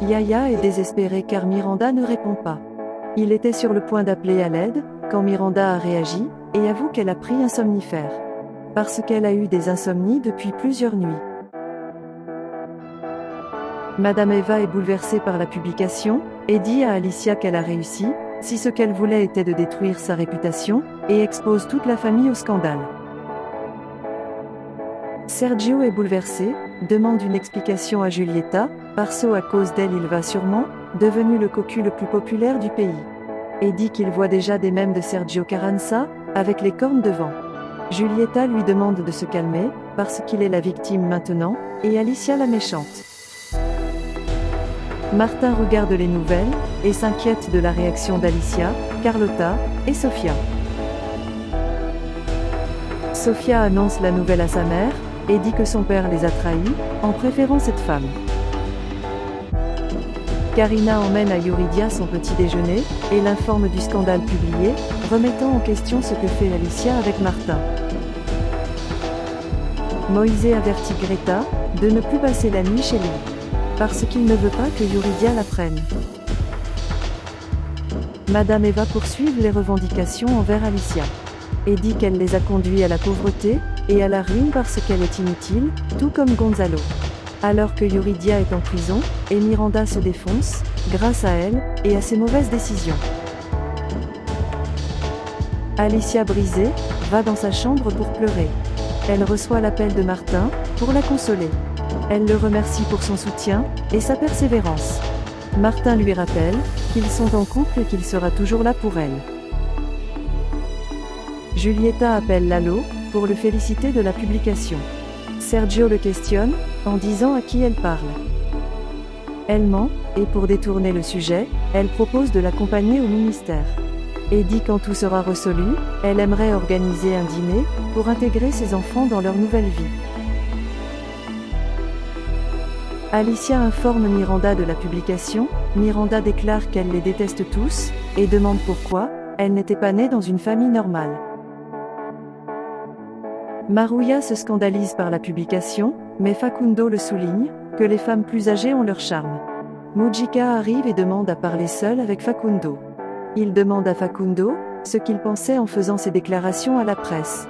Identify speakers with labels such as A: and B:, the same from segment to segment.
A: Yaya est désespéré car Miranda ne répond pas. Il était sur le point d'appeler à l'aide, quand Miranda a réagi, et avoue qu'elle a pris un somnifère. Parce qu'elle a eu des insomnies depuis plusieurs nuits. Madame Eva est bouleversée par la publication, et dit à Alicia qu'elle a réussi, si ce qu'elle voulait était de détruire sa réputation, et expose toute la famille au scandale. Sergio est bouleversé, demande une explication à Giulietta, parce qu'à cause d'elle il va sûrement, devenu le cocu le plus populaire du pays. Et dit qu'il voit déjà des mèmes de Sergio Carranza, avec les cornes devant. Giulietta lui demande de se calmer, parce qu'il est la victime maintenant, et Alicia la méchante. Martin regarde les nouvelles, et s'inquiète de la réaction d'Alicia, Carlotta, et Sofia. Sofia annonce la nouvelle à sa mère, et dit que son père les a trahis, en préférant cette femme. Karina emmène à Yuridia son petit déjeuner, et l'informe du scandale publié, remettant en question ce que fait Alicia avec Martin. Moïse avertit Greta, de ne plus passer la nuit chez lui. Parce qu'il ne veut pas que Yuridia la prenne. Madame Eva poursuit les revendications envers Alicia. Et dit qu'elle les a conduits à la pauvreté, et à la ruine parce qu'elle est inutile, tout comme Gonzalo. Alors que Yuridia est en prison, et Miranda se défonce, grâce à elle, et à ses mauvaises décisions. Alicia brisée, va dans sa chambre pour pleurer. Elle reçoit l'appel de Martin, pour la consoler. Elle le remercie pour son soutien, et sa persévérance. Martin lui rappelle, qu'ils sont en couple et qu'il sera toujours là pour elle. Giulietta appelle Lalo, pour le féliciter de la publication. Sergio le questionne, en disant à qui elle parle. Elle ment, et pour détourner le sujet, elle propose de l'accompagner au ministère. Et dit quand tout sera résolu, elle aimerait organiser un dîner, pour intégrer ses enfants dans leur nouvelle vie. Alicia informe Miranda de la publication, Miranda déclare qu'elle les déteste tous, et demande pourquoi, elle n'était pas née dans une famille normale. Maruja se scandalise par la publication, mais Facundo le souligne, que les femmes plus âgées ont leur charme. Mujica arrive et demande à parler seul avec Facundo. Il demande à Facundo, ce qu'il pensait en faisant ses déclarations à la presse.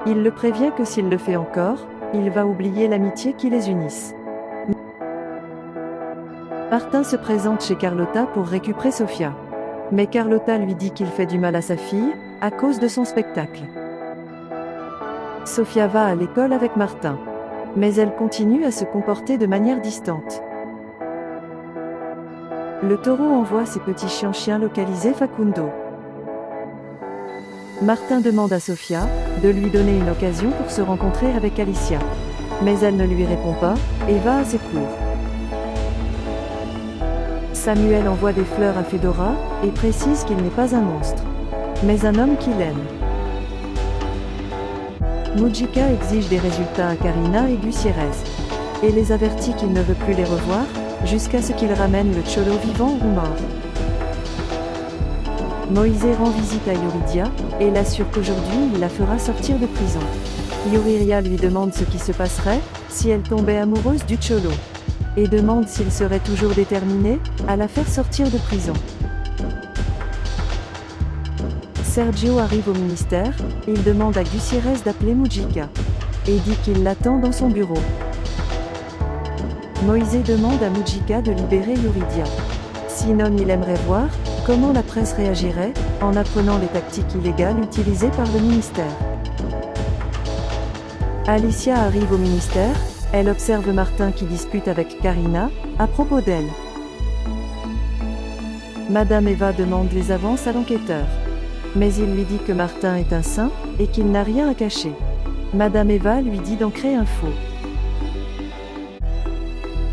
A: Il le prévient que s'il le fait encore, il va oublier l'amitié qui les unisse. Martin se présente chez Carlotta pour récupérer Sofia. Mais Carlotta lui dit qu'il fait du mal à sa fille, à cause de son spectacle. Sofia va à l'école avec Martin. Mais elle continue à se comporter de manière distante. Le taureau envoie ses petits chiens localiser Facundo. Martin demande à Sofia, de lui donner une occasion pour se rencontrer avec Alicia. Mais elle ne lui répond pas, et va à ses cours. Samuel envoie des fleurs à Fedora, et précise qu'il n'est pas un monstre. Mais un homme qu'il aime. Mujica exige des résultats à Karina et Gutiérrez. Et les avertit qu'il ne veut plus les revoir, jusqu'à ce qu'il ramène le Cholo vivant ou mort. Moïse rend visite à Yuridia, et l'assure qu'aujourd'hui il la fera sortir de prison. Yuridia lui demande ce qui se passerait, si elle tombait amoureuse du Cholo. Et demande s'il serait toujours déterminé, à la faire sortir de prison. Sergio arrive au ministère, et il demande à Gutiérrez d'appeler Mujica. Et dit qu'il l'attend dans son bureau. Moïse demande à Mujica de libérer Yuridia. Sinon il aimerait voir, comment la presse réagirait, en apprenant les tactiques illégales utilisées par le ministère. Alicia arrive au ministère, elle observe Martin qui dispute avec Karina, à propos d'elle. Madame Eva demande les avances à l'enquêteur. Mais il lui dit que Martin est un saint, et qu'il n'a rien à cacher. Madame Eva lui dit d'en créer un faux.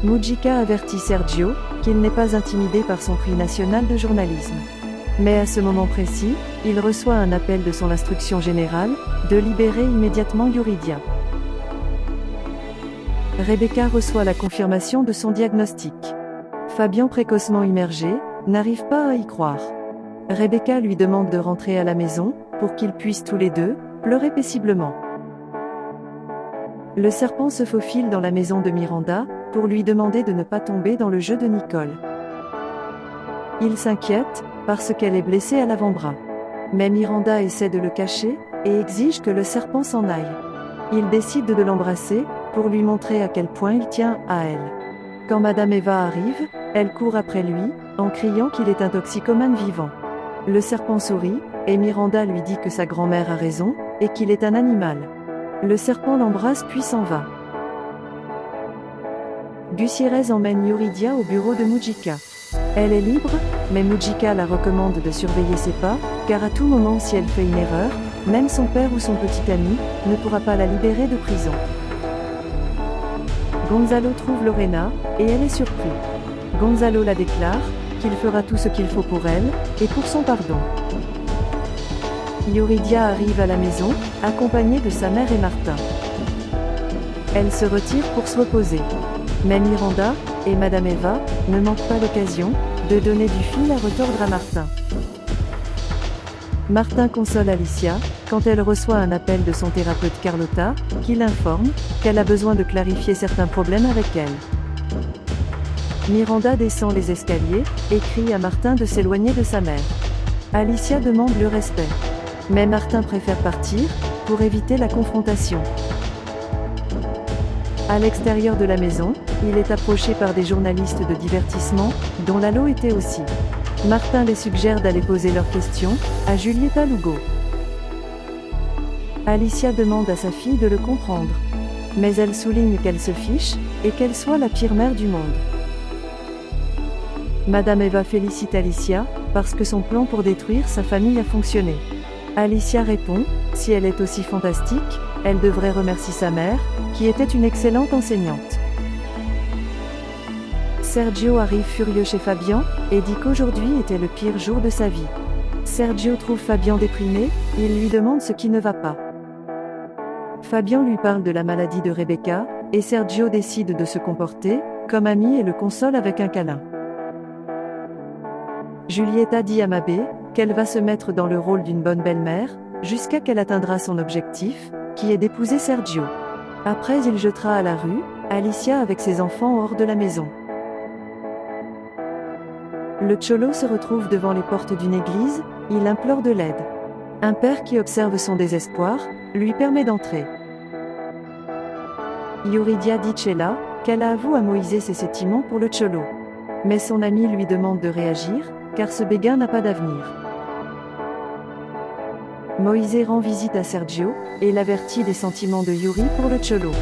A: Mujica avertit Sergio, qu'il n'est pas intimidé par son prix national de journalisme. Mais à ce moment précis, il reçoit un appel de son instruction générale, de libérer immédiatement Yuridia. Rebecca reçoit la confirmation de son diagnostic. Fabian précocement immergé, n'arrive pas à y croire. Rebecca lui demande de rentrer à la maison, pour qu'ils puissent tous les deux, pleurer paisiblement. Le serpent se faufile dans la maison de Miranda, pour lui demander de ne pas tomber dans le jeu de Nicole. Il s'inquiète, parce qu'elle est blessée à l'avant-bras. Mais Miranda essaie de le cacher, et exige que le serpent s'en aille. Il décide de l'embrasser, pour lui montrer à quel point il tient à elle. Quand Madame Eva arrive, elle court après lui, en criant qu'il est un toxicomane vivant. Le serpent sourit, et Miranda lui dit que sa grand-mère a raison, et qu'il est un animal. Le serpent l'embrasse puis s'en va. Gutiérrez emmène Yuridia au bureau de Mujica. Elle est libre, mais Mujica la recommande de surveiller ses pas, car à tout moment si elle fait une erreur, même son père ou son petit ami, ne pourra pas la libérer de prison. Gonzalo trouve Lorena, et elle est surpris. Gonzalo la déclare, qu'il fera tout ce qu'il faut pour elle, et pour son pardon. Yuridia arrive à la maison, accompagnée de sa mère et Martin. Elle se retire pour se reposer. Mais Miranda, et Madame Eva, ne manquent pas l'occasion, de donner du fil à retordre à Martin. Martin console Alicia, quand elle reçoit un appel de son thérapeute Carlotta, qui l'informe qu'elle a besoin de clarifier certains problèmes avec elle. Miranda descend les escaliers, et crie à Martin de s'éloigner de sa mère. Alicia demande le respect. Mais Martin préfère partir, pour éviter la confrontation. À l'extérieur de la maison, il est approché par des journalistes de divertissement, dont Lalo était aussi. Martin les suggère d'aller poser leurs questions à Julieta Lugo. Alicia demande à sa fille de le comprendre. Mais elle souligne qu'elle se fiche, et qu'elle soit la pire mère du monde. Madame Eva félicite Alicia, parce que son plan pour détruire sa famille a fonctionné. Alicia répond, si elle est aussi fantastique, elle devrait remercier sa mère, qui était une excellente enseignante. Sergio arrive furieux chez Fabian, et dit qu'aujourd'hui était le pire jour de sa vie. Sergio trouve Fabian déprimé, il lui demande ce qui ne va pas. Fabian lui parle de la maladie de Rebecca, et Sergio décide de se comporter comme ami et le console avec un câlin. Julieta dit à Mabé qu'elle va se mettre dans le rôle d'une bonne belle-mère, jusqu'à qu'elle atteindra son objectif, qui est d'épouser Sergio. Après il jettera à la rue Alicia avec ses enfants hors de la maison. Le Cholo se retrouve devant les portes d'une église, il implore de l'aide. Un père qui observe son désespoir, lui permet d'entrer. Yuridia dit Chela, qu'elle avoue à Moïse ses sentiments pour le Cholo. Mais son ami lui demande de réagir, car ce béguin n'a pas d'avenir. Moïse rend visite à Sergio, et l'avertit des sentiments de Yuri pour le Cholo.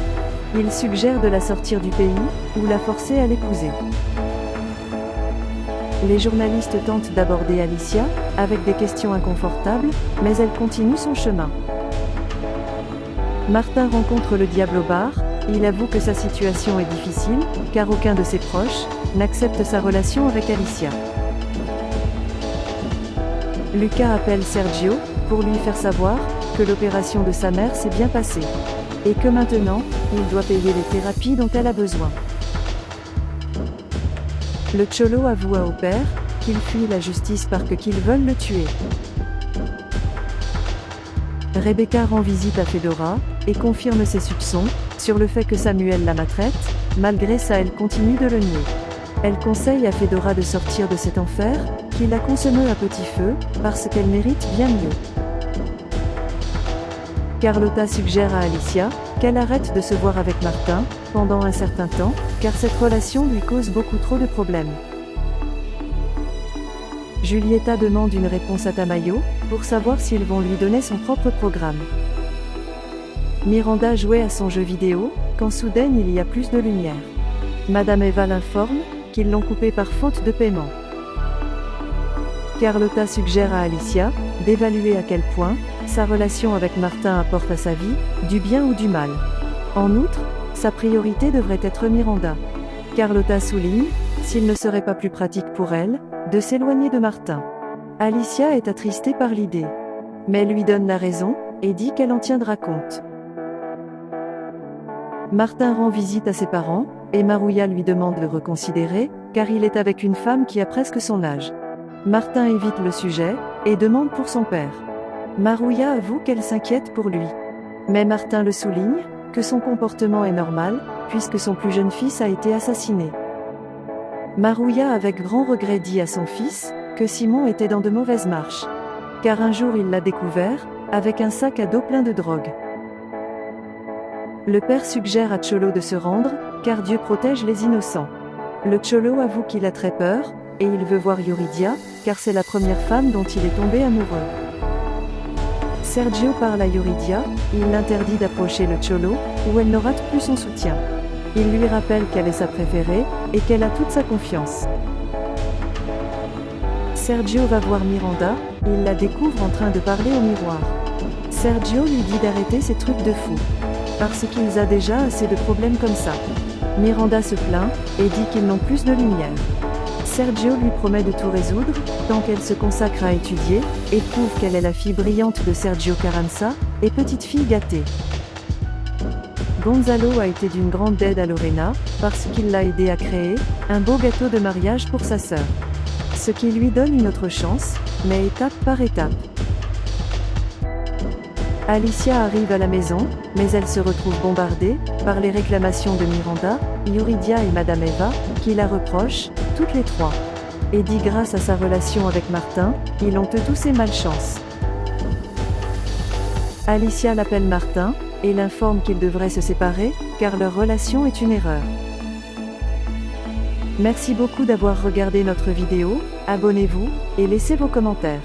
A: Il suggère de la sortir du pays, ou la forcer à l'épouser. Les journalistes tentent d'aborder Alicia, avec des questions inconfortables, mais elle continue son chemin. Martin rencontre le diable au bar, il avoue que sa situation est difficile, car aucun de ses proches n'accepte sa relation avec Alicia. Lucas appelle Sergio, pour lui faire savoir que l'opération de sa mère s'est bien passée. Et que maintenant, il doit payer les thérapies dont elle a besoin. Le Cholo avoue au père qu'il fuit la justice parce qu'ils veulent le tuer. Rebecca rend visite à Fedora, et confirme ses soupçons sur le fait que Samuel la maltraite, malgré ça elle continue de le nier. Elle conseille à Fedora de sortir de cet enfer, qu'il a consommé à petit feu, parce qu'elle mérite bien mieux. Carlotta suggère à Alicia qu'elle arrête de se voir avec Martin, pendant un certain temps, car cette relation lui cause beaucoup trop de problèmes. Julieta demande une réponse à Tamayo, pour savoir s'ils vont lui donner son propre programme. Miranda jouait à son jeu vidéo, quand soudain il y a plus de lumière. Madame Eva l'informe qu'ils l'ont coupé par faute de paiement. Carlotta suggère à Alicia d'évaluer à quel point sa relation avec Martin apporte à sa vie du bien ou du mal. En outre, sa priorité devrait être Miranda. Carlotta souligne, s'il ne serait pas plus pratique pour elle, de s'éloigner de Martin. Alicia est attristée par l'idée. Mais elle lui donne la raison, et dit qu'elle en tiendra compte. Martin rend visite à ses parents, et Marouilla lui demande de reconsidérer, car il est avec une femme qui a presque son âge. Martin évite le sujet, et demande pour son père. Marouilla avoue qu'elle s'inquiète pour lui. Mais Martin le souligne, que son comportement est normal, puisque son plus jeune fils a été assassiné. Marouya avec grand regret dit à son fils, que Simon était dans de mauvaises marches. Car un jour il l'a découvert, avec un sac à dos plein de drogue. Le père suggère à Cholo de se rendre, car Dieu protège les innocents. Le Cholo avoue qu'il a très peur, et il veut voir Yuridia, car c'est la première femme dont il est tombé amoureux. Sergio parle à Yuridia, il l'interdit d'approcher le Cholo, ou elle ne rate plus son soutien. Il lui rappelle qu'elle est sa préférée, et qu'elle a toute sa confiance. Sergio va voir Miranda, il la découvre en train de parler au miroir. Sergio lui dit d'arrêter ces trucs de fou. Parce qu'ils ont déjà assez de problèmes comme ça. Miranda se plaint, et dit qu'ils n'ont plus de lumière. Sergio lui promet de tout résoudre, tant qu'elle se consacre à étudier, et prouve qu'elle est la fille brillante de Sergio Carranza, et petite fille gâtée. Gonzalo a été d'une grande aide à Lorena, parce qu'il l'a aidé à créer un beau gâteau de mariage pour sa sœur. Ce qui lui donne une autre chance, mais étape par étape. Alicia arrive à la maison, mais elle se retrouve bombardée par les réclamations de Miranda, Yuridia et Madame Eva, qui la reprochent, toutes les trois. Et dit grâce à sa relation avec Martin, ils ont tous et malchance. Alicia l'appelle Martin, et l'informe qu'ils devraient se séparer, car leur relation est une erreur. Merci beaucoup d'avoir regardé notre vidéo, abonnez-vous, et laissez vos commentaires.